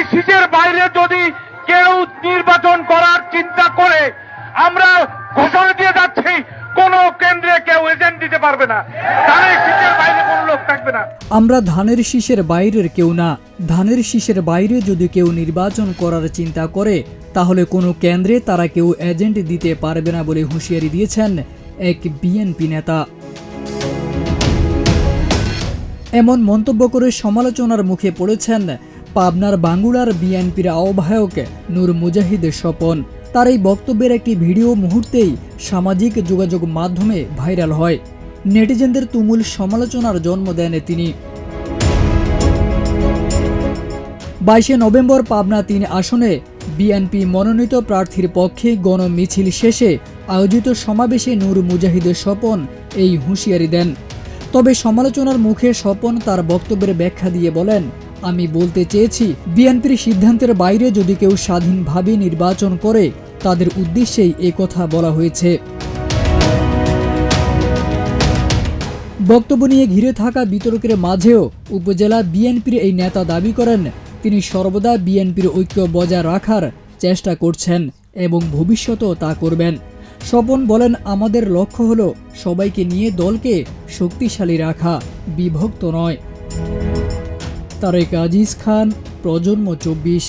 সিটের বাইরে যদি কেউ নির্বাচন করার চিন্তা করে, আমরা ঘোষণা দিয়ে যাচ্ছি কোন কেন্দ্রে কেউ এজেন্ট দিতে পারবে না। ধানের শীষের বাইরে কোন লোক থাকবে না। আমরা ধানের শীষের বাইরের কেউ না। ধানের শীষের বাইরে যদি কেউ নির্বাচন করার চিন্তা করে, তাহলে কোনো কেন্দ্রে তারা কেউ এজেন্ট দিতে পারবে না বলে হুঁশিয়ারি দিয়েছেন এক বিএনপি নেতা। এমন মন্তব্য করে সমালোচনার মুখে পড়েছেন পাবনার বাঙ্গুড়ার বিএনপির আহ্বায়ক নূর মুজাহিদ স্বপন। তার এই বক্তব্যের একটি ভিডিও মুহূর্তেই সামাজিক যোগাযোগ মাধ্যমে ভাইরাল হয়। নেটিজেনদের তুমুল সমালোচনার জন্ম দেন তিনি। 22 নভেম্বর পাবনা 3 আসনে বিএনপি মনোনীত প্রার্থীর পক্ষে গণমিছিল শেষে আয়োজিত সমাবেশে নূর মুজাহিদ স্বপন এই হুঁশিয়ারি দেন। তবে সমালোচনার মুখে স্বপন তার বক্তব্যের ব্যাখ্যা দিয়ে বলেন, আমি বলতে চেয়েছি বিএনপির সিদ্ধান্তের বাইরে যদি কেউ স্বাধীনভাবে নির্বাচন করে, তাদের উদ্দেশ্যেই একথা বলা হয়েছে। বক্তব্য নিয়ে ঘিরে থাকা বিতর্কের মাঝেও উপজেলা বিএনপির এই নেতা দাবি করেন, তিনি সর্বদা বিএনপির ঐক্য বজায় রাখার চেষ্টা করছেন এবং ভবিষ্যতেও তা করবেন। স্বপন বলেন, আমাদের লক্ষ্য হলো সবাইকে নিয়ে দলকে শক্তিশালী রাখা, বিভক্ত নয়। তারেক আজিজ খান, প্রজন্ম 24।